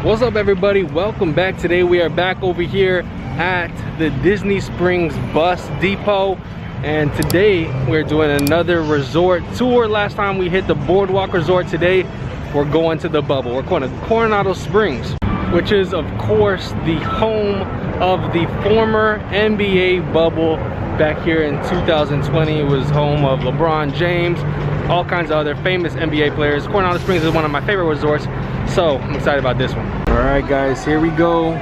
What's up, everybody? Welcome back. Today we are back over here at the Disney Springs Bus Depot, and today we're doing another resort tour. Last time we hit the Boardwalk Resort. Today we're going to the bubble. We're going to Coronado Springs, which is of course the home of the former NBA bubble. Back here in 2020, it was home of LeBron James, all kinds of other famous NBA players. Coronado Springs is one of my favorite resorts, so I'm excited about this one. All right, guys, here we go.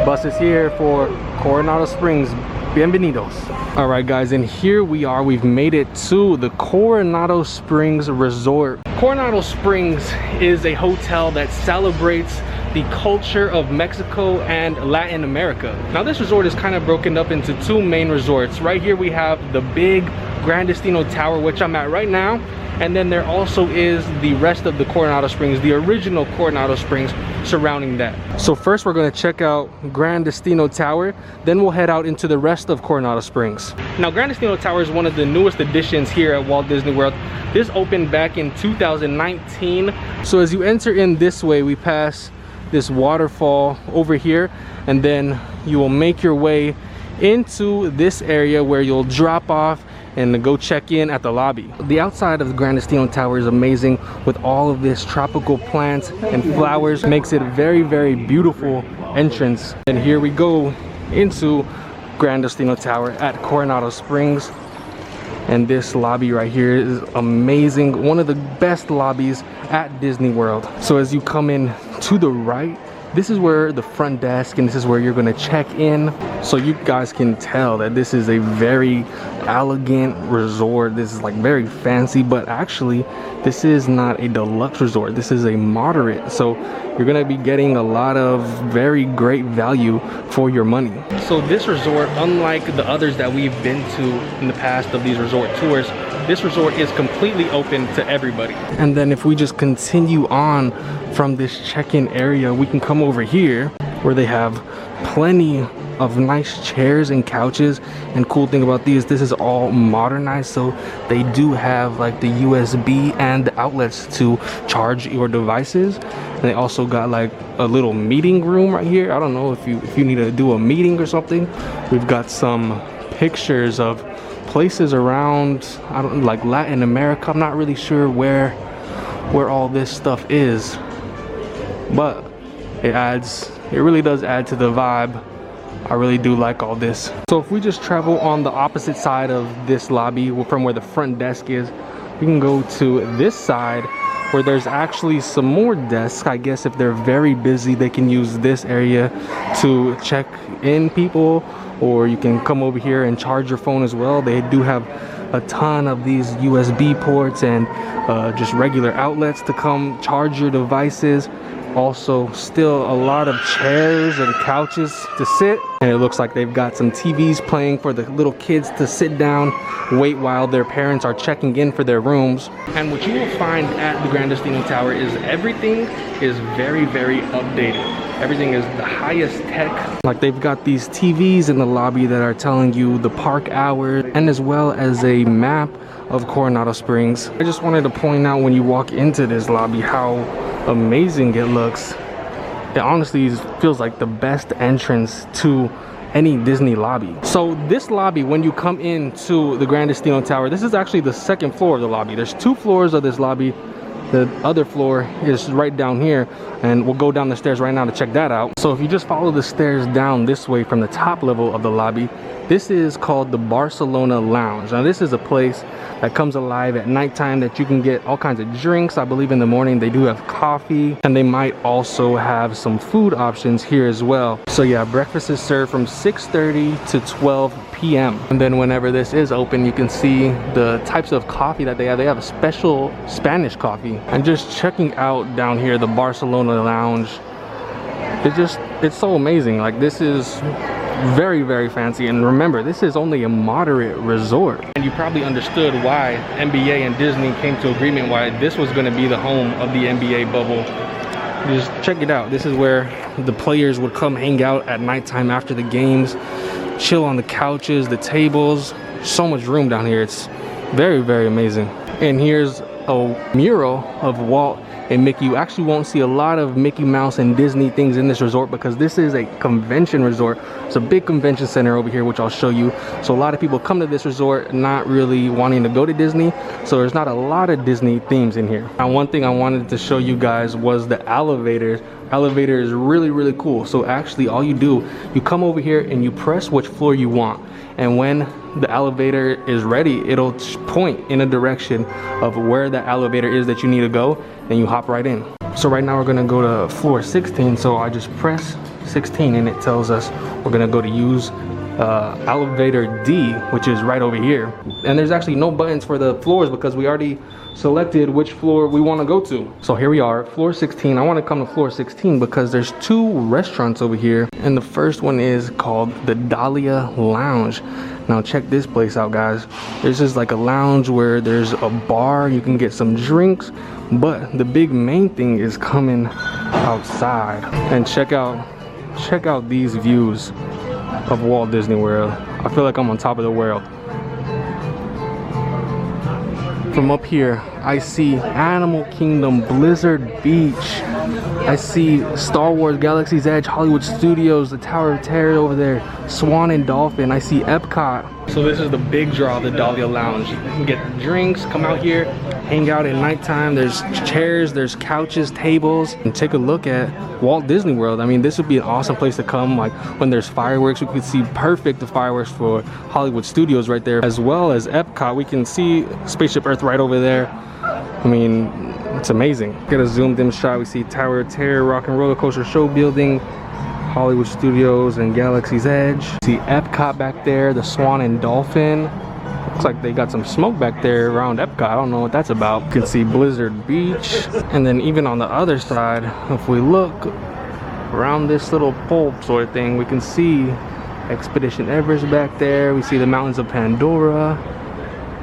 Bus is here for Coronado Springs. Bienvenidos. All right, guys, and here we are. We've made it to the Coronado Springs Resort. Coronado Springs is a hotel that celebrates the culture of Mexico and Latin America. Now, this resort is kind of broken up into two main resorts. Right here we have the big Grand Destino Tower, which I'm at right now, and then there also is the rest of the Coronado Springs, the original Coronado Springs surrounding that. So first we're going to check out Grand Destino Tower, then we'll head out into the rest of Coronado Springs. Now, Grand Destino Tower is one of the newest additions here at Walt Disney World. This opened back in 2019. So as you enter in this way, we pass this waterfall over here, and then you will make your way into this area where you'll drop off and go check in at the lobby. The outside of the Grand Destino Tower is amazing with all of this tropical plants and flowers. Makes it a very, very beautiful entrance. And here we go into Grand Destino Tower at Coronado Springs. And this lobby right here is amazing. One of the best lobbies at Disney World. So as you come in to the right, this is where the front desk, and this is where you're gonna check in. So you guys can tell that this is a very elegant resort. This is like very fancy, but actually this is not a deluxe resort. This is a moderate. So you're gonna be getting a lot of very great value for your money. So this resort, unlike the others that we've been to in the past of these resort tours, this resort is completely open to everybody. And then if we just continue on from this check-in area, we can come over here where they have plenty of nice chairs and couches. And cool thing about these, this is all modernized, so they do have like the USB and the outlets to charge your devices. And they also got like a little meeting room right here. I don't know if you need to do a meeting or something. We've got some pictures of places around, I don't like Latin America. I'm not really sure where all this stuff is, but it really does add to the vibe. I really do like all this. So if we just travel on the opposite side of this lobby from where the front desk is, we can go to this side where there's actually some more desks. I guess if they're very busy, they can use this area to check in people, or you can come over here and charge your phone as well. They do have a ton of these USB ports and just regular outlets to come charge your devices. Also, still a lot of chairs and couches to sit, and it looks like they've got some TVs playing for the little kids to sit down, wait while their parents are checking in for their rooms. And what you will find at the Grand Destino Tower is everything is very, very updated. Everything is the highest tech. Like, they've got these TVs in the lobby that are telling you the park hours, and as well as a map of Coronado Springs. I just wanted to point out when you walk into this lobby how amazing it looks. It honestly feels like the best entrance to any Disney lobby. So this lobby, when you come into the Grand Destino Tower, this is actually the second floor of the lobby. There's two floors of this lobby. The other floor is right down here, and we'll go down the stairs right now to check that out. So if you just follow the stairs down this way from the top level of the lobby, this is called the Barcelona Lounge. Now, this is a place that comes alive at nighttime that you can get all kinds of drinks. I believe in the morning they do have coffee, and they might also have some food options here as well. So yeah, breakfast is served from 6:30 to 12 p.m. And then whenever this is open, you can see the types of coffee that they have. They have a special Spanish coffee. And just checking out down here, the Barcelona Lounge, it's so amazing. Like, this is very, very fancy. And remember, this is only a moderate resort. And you probably understood why NBA and Disney came to agreement why this was going to be the home of the NBA bubble. Just check it out. This is where the players would come hang out at nighttime after the games, chill on the couches, the tables. So much room down here. It's very, very amazing. And here's a mural of Walt a Mickey. You actually won't see a lot of Mickey Mouse and Disney things in this resort because this is a convention resort. It's a big convention center over here, which I'll show you. So a lot of people come to this resort not really wanting to go to Disney, so there's not a lot of Disney themes in here. Now, one thing I wanted to show you guys was the elevators. Elevator is really cool. So actually all you do, you come over here and you press which floor you want, and when the elevator is ready, it'll point in a direction of where the elevator is that you need to go, and you hop right in. So right now we're gonna go to floor 16, so I just press 16 and it tells us we're gonna go to use elevator D, which is right over here. And there's actually no buttons for the floors because we already selected which floor we want to go to. So here we are, floor 16. I want to come to floor 16 because there's two restaurants over here, and the first one is called the Dahlia Lounge. Now check this place out, guys. This is like a lounge where there's a bar, you can get some drinks, but the big main thing is coming outside and check out these views of Walt Disney World. I feel like I'm on top of the world. From up here, I see Animal Kingdom, Blizzard Beach. I see Star Wars, Galaxy's Edge, Hollywood Studios, the Tower of Terror over there, Swan and Dolphin. I see Epcot. So this is the big draw of the Dahlia Lounge. You can get drinks, come out here, hang out at nighttime. There's chairs, there's couches, tables, and take a look at Walt Disney World. I mean, this would be an awesome place to come. Like when there's fireworks, we could see the fireworks for Hollywood Studios right there, as well as Epcot. We can see Spaceship Earth right over there. I mean, it's amazing. Get a zoomed in shot. We see Tower of Terror, Rock and Roller Coaster Show Building, Hollywood Studios, and Galaxy's Edge. See Epcot back there, the Swan and Dolphin. Looks like they got some smoke back there around Epcot. I don't know what that's about. You can see Blizzard Beach. And then even on the other side, if we look around this little pole sort of thing, we can see Expedition Everest back there. We see the Mountains of Pandora.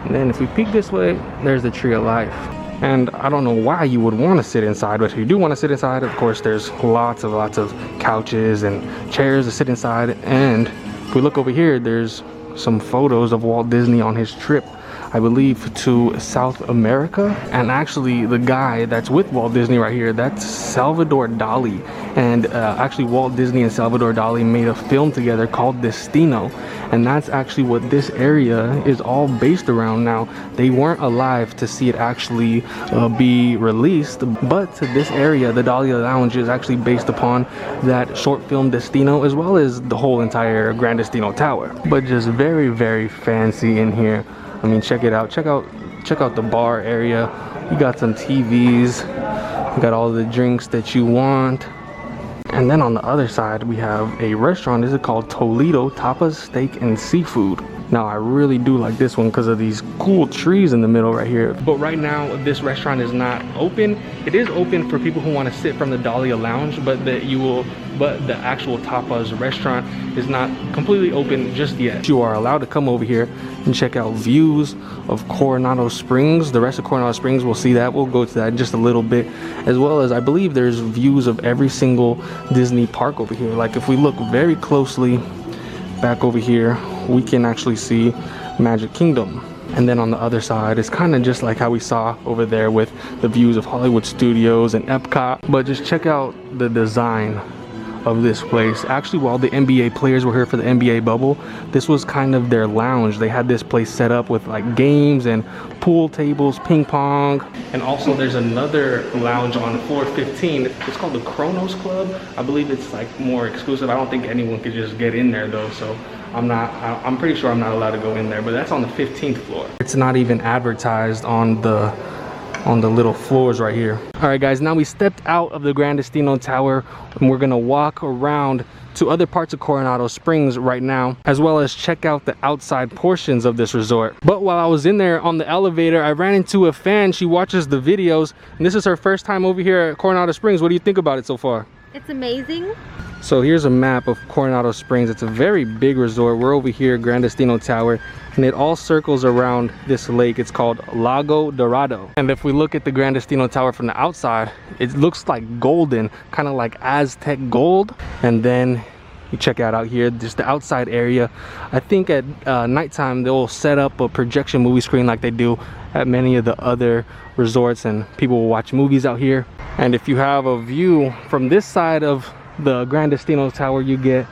And then if we peek this way, there's the Tree of Life. And I don't know why you would want to sit inside, but if you do want to sit inside, of course, there's lots of couches and chairs to sit inside. And if we look over here, there's some photos of Walt Disney on his trip, I believe, to South America. And actually the guy that's with Walt Disney right here, that's Salvador Dali. And actually Walt Disney and Salvador Dali made a film together called Destino, and that's actually what this area is all based around. Now, they weren't alive to see it actually be released, but this area, the Dahlia Lounge, is actually based upon that short film Destino, as well as the whole entire Grand Destino Tower. But just very fancy in here. I mean, check it out. Check out the bar area. You got some TVs. You got all the drinks that you want. And then on the other side, we have a restaurant. This is called Toledo Tapas, Steak, and Seafood. Now, I really do like this one because of these cool trees in the middle right here. But right now, this restaurant is not open. It is open for people who want to sit from the Dahlia Lounge, but the actual Tapas restaurant is not completely open just yet. You are allowed to come over here and check out views of Coronado Springs. The rest of Coronado Springs, we'll see that. We'll go to that in just a little bit, as well as I believe there's views of every single Disney park over here. Like if we look very closely back over here, we can actually see Magic Kingdom. And then on the other side, it's kind of just like how we saw over there with the views of Hollywood Studios and Epcot. But just check out the design of this place. Actually, while the NBA players were here for the NBA bubble, this was kind of their lounge. They had this place set up with like games and pool tables, ping pong. And also there's another lounge on floor 15. It's called the Kronos Club. I believe it's like more exclusive. I don't think anyone could just get in there though, so I'm pretty sure I'm not allowed to go in there, but that's on the 15th floor. It's not even advertised on the little floors right here. All right guys, now we stepped out of the Grand Destino Tower and we're gonna walk around to other parts of Coronado Springs right now, as well as check out the outside portions of this resort. But while I was in there on the elevator, I ran into a fan. She watches the videos and this is her first time over here at Coronado Springs. What do you think about it so far? It's amazing. So here's a map of Coronado Springs. It's a very big resort. We're over here, Grand Destino Tower, and it all circles around this lake. It's called Lago Dorado. And if we look at the Grand Destino Tower from the outside, it looks like golden, kind of like Aztec gold. And then You check out here, just the outside area. I think at nighttime they'll set up a projection movie screen like they do at many of the other resorts, and people will watch movies out here. And if you have a view from this side of the Grand Destino Tower, you get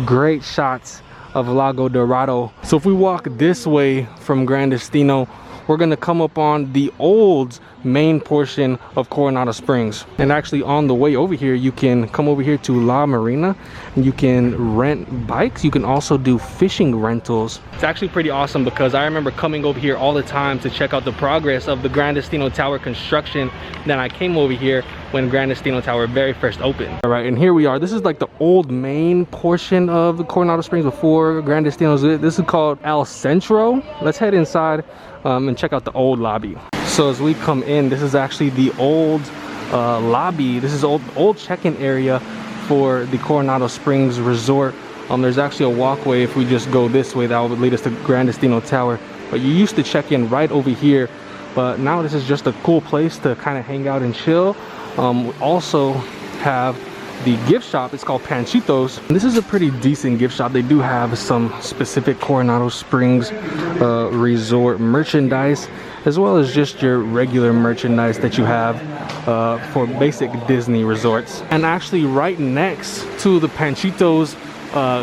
great shots of Lago Dorado. So if we walk this way from Grand Destino, we're gonna come up on the old main portion of Coronado Springs. And actually on the way over here, you can come over here to La Marina and you can rent bikes. You can also do fishing rentals. It's actually pretty awesome because I remember coming over here all the time to check out the progress of the Grand Destino Tower construction. Then I came over here when Grand Destino Tower very first opened. All right, and here we are. This is like the old main portion of the Coronado Springs before Grand Destino. This is called El Centro. Let's head inside and check out the old lobby. So as we come in, this is actually the old lobby. This is old check-in area for the Coronado Springs Resort. There's actually a walkway. If we just go this way, that would lead us to Grand Destino Tower. But you used to check in right over here, but now this is just a cool place to kind of hang out and chill. We also have the gift shop. It's called Panchitos. And this is a pretty decent gift shop. They do have some specific Coronado Springs resort merchandise, as well as just your regular merchandise that you have for basic Disney resorts. And actually right next to the Panchitos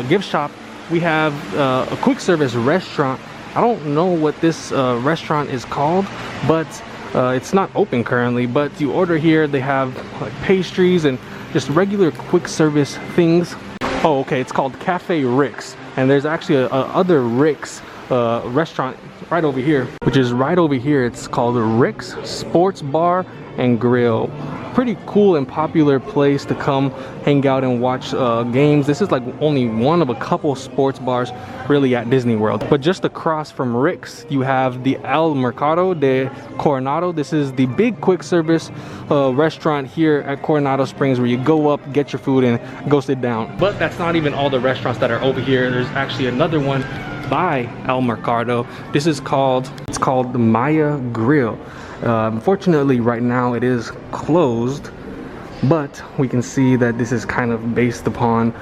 gift shop, we have a quick service restaurant. I don't know what this restaurant is called, but it's not open currently. But you order here, they have like pastries and just regular quick service things. Oh, okay, it's called Cafe Rick's, and there's actually a other Rick's restaurant right over here, which is right over here. It's called Rick's Sports Bar and Grill. Pretty cool and popular place to come hang out and watch games. This is like only one of a couple sports bars really at Disney World. But just across from Rick's, you have the El Mercado de Coronado. This is the big quick service restaurant here at Coronado Springs where you go up, get your food, and go sit down. But that's not even all the restaurants that are over here. There's actually another one by El Mercado. This is called the Maya Grill. Unfortunately right now it is closed, but we can see that this is kind of based upon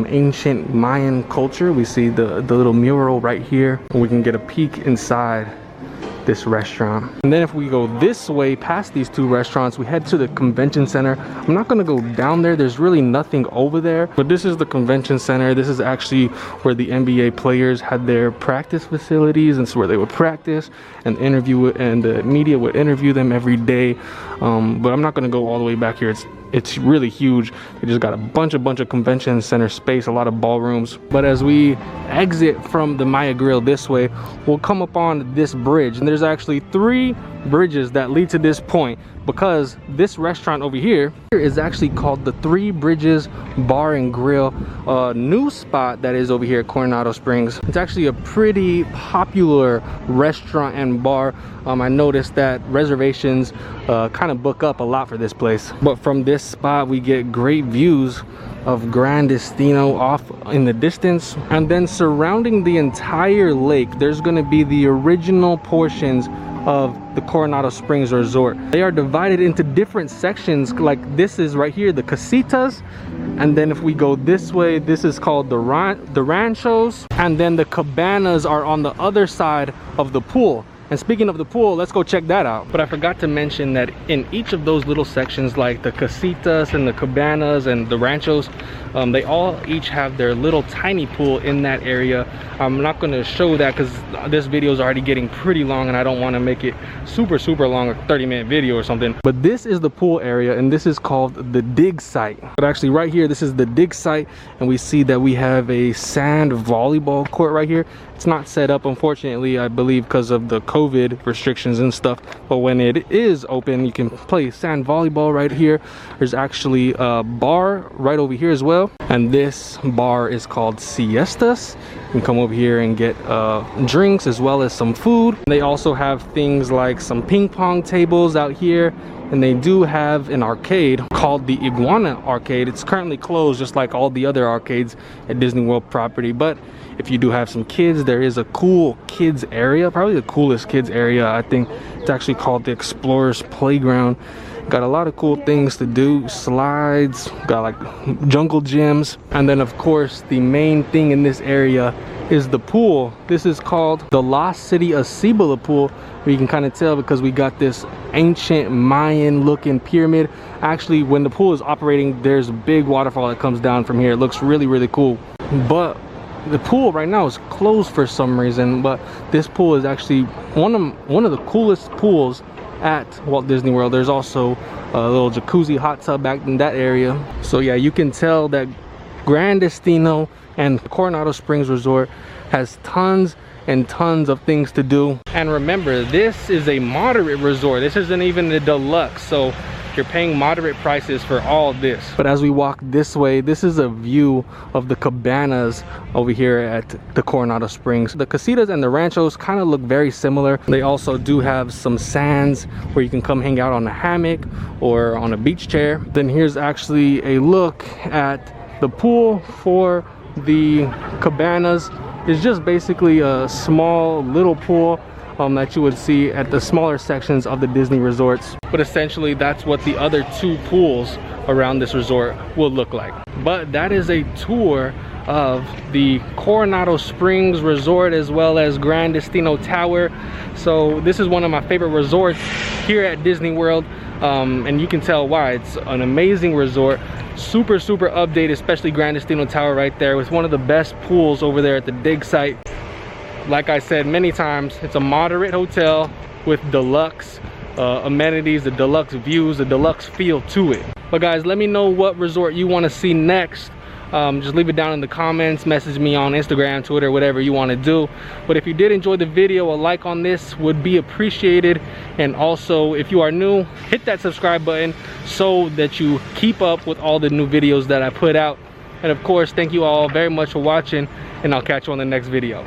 ancient Mayan culture. We see the little mural right here. We can get a peek inside this restaurant. And then if we go this way past these two restaurants, we head to the convention center. I'm not gonna go down there, there's really nothing over there, but this is the convention center. This is actually where the NBA players had their practice facilities, and so where they would practice and interview, and the media would interview them every day. But I'm not gonna go all the way back here. It's really huge. They just got a bunch of convention center space, a lot of ballrooms. But as we exit from the Maya Grill this way, we'll come upon this bridge, and there's actually 3 bridges that lead to this point, because this restaurant over here is actually called the 3 Bridges Bar and Grill, new spot that is over here at Coronado Springs. It's actually a pretty popular restaurant and bar. I noticed that reservations kind of book up a lot for this place. But from this spot we get great views of Grand Destino off in the distance, and then surrounding the entire lake there's going to be the original portions of the Coronado Springs Resort. They are divided into different sections, like this is right here, the casitas, and then if we go this way, this is called the ranchos, and then the cabanas are on the other side of the pool. And speaking of the pool, let's go check that out. But I forgot to mention that in each of those little sections, like the casitas and the cabanas and the ranchos, they all each have their little tiny pool in that area. I'm not going to show that because this video is already getting pretty long and I don't want to make it super long, a 30-minute video or something. But this is the pool area, and this is called the dig site. But actually right here, this is the dig site, and we see that we have a sand volleyball court right here. It's not set up, unfortunately, I believe because of the COVID restrictions and stuff, but when it is open, you can play sand volleyball right here. There's actually a bar right over here as well, and this bar is called Siestas. You can come over here and get drinks as well as some food. They also have things like some ping pong tables out here, and they do have an arcade called the Iguana Arcade. It's currently closed just like all the other arcades at Disney World property, but if you do have some kids, there is a cool kids area, probably the coolest kids area. I think it's actually called the Explorers Playground, Got a lot of cool things to do, slides, got like jungle gyms, and then of course the main thing in this area is the pool. This is called the Lost City of Cibola pool. You can kind of tell because we got this ancient Mayan looking pyramid. Actually, when the pool is operating, there's a big waterfall that comes down from here. It looks really, really cool. But the pool right now is closed for some reason, but this pool is actually one of the coolest pools at Walt Disney World. There's also a little jacuzzi hot tub back in that area. So yeah, you can tell that Grand Destino and Coronado Springs Resort has tons and tons of things to do. And remember, this is a moderate resort. This isn't even the deluxe, so you're paying moderate prices for all this. But as we walk this way, this is a view of the cabanas over here at the Coronado Springs. The casitas and the ranchos kind of look very similar. They also do have some sands where you can come hang out on a hammock or on a beach chair. Then here's actually a look at the pool for the cabanas. It's just basically a small little pool that you would see at the smaller sections of the Disney resorts. But essentially that's what the other two pools around this resort will look like. But that is a tour of the Coronado Springs Resort as well as Grand Destino Tower. So this is one of my favorite resorts here at Disney World, and you can tell why. It's an amazing resort, super updated, especially Grand Destino Tower right there with one of the best pools over there at the dig site. Like I said many times, it's a moderate hotel with deluxe amenities, the deluxe views, the deluxe feel to it. But guys, let me know what resort you want to see next. Just leave it down in the comments, message me on Instagram, Twitter, whatever you want to do. But if you did enjoy the video, a like on this would be appreciated. And also, if you are new, hit that subscribe button so that you keep up with all the new videos that I put out. And of course, thank you all very much for watching, and I'll catch you on the next video.